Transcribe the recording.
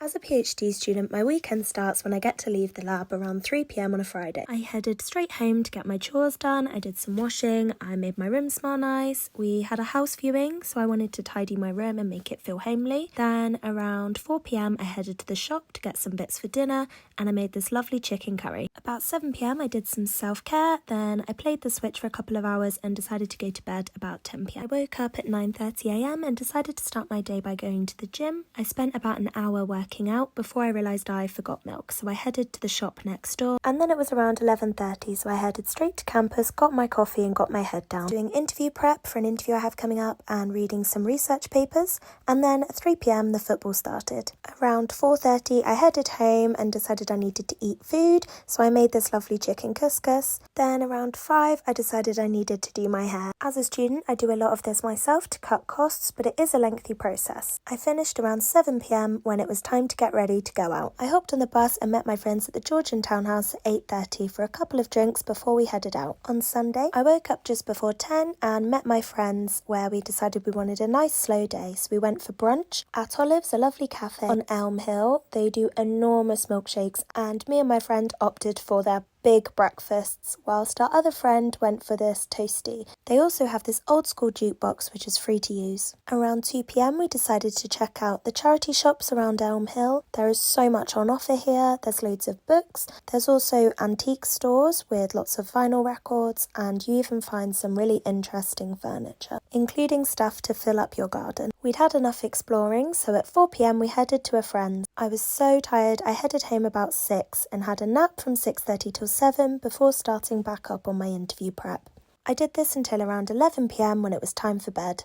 As a PhD student, my weekend starts when I get to leave the lab around 3 p.m. on a Friday. I headed straight home to get my chores done, I did some washing, I made my room smell nice, we had a house viewing, so I wanted to tidy my room and make it feel homely. Then around 4 p.m. I headed to the shop to get some bits for dinner, and I made this lovely chicken curry. About 7 p.m. I did some self-care, then I played the Switch for a couple of hours and decided to go to bed about 10 p.m. I woke up at 9:30 a.m. and decided to start my day by going to the gym. I spent about an hour working out before I realised I forgot milk, so I headed to the shop next door, and then it was around 11:30, so I headed straight to campus, got my coffee and got my head down, doing interview prep for an interview I have coming up and reading some research papers. And then at 3 p.m. the football started. Around 4:30 I headed home and decided I needed to eat food, so I made this lovely chicken couscous. Then around 5 I decided I needed to do my hair. As a student I do a lot of this myself to cut costs, but it is a lengthy process. I finished around 7 p.m. when it was time to get ready to go out. I hopped on the bus and met my friends at the Georgian Townhouse at 8:30 for a couple of drinks before we headed out. On Sunday, I woke up just before 10 and met my friends where we decided we wanted a nice slow day, so we went for brunch at Olive's, a lovely cafe on Elm Hill. They do enormous milkshakes and me and my friend opted for their big breakfasts, whilst our other friend went for this toasty. They also have this old school jukebox which is free to use. Around 2 p.m. we decided to check out the charity shops around Elm Hill. There is so much on offer here. There's loads of books. There's also antique stores with lots of vinyl records, and you even find some really interesting furniture, including stuff to fill up your garden. We'd had enough exploring, so at 4 p.m. we headed to a friend's. I was so tired I headed home about 6 and had a nap from 6:30 till 7 before starting back up on my interview prep. I did this until around 11 p.m. when it was time for bed.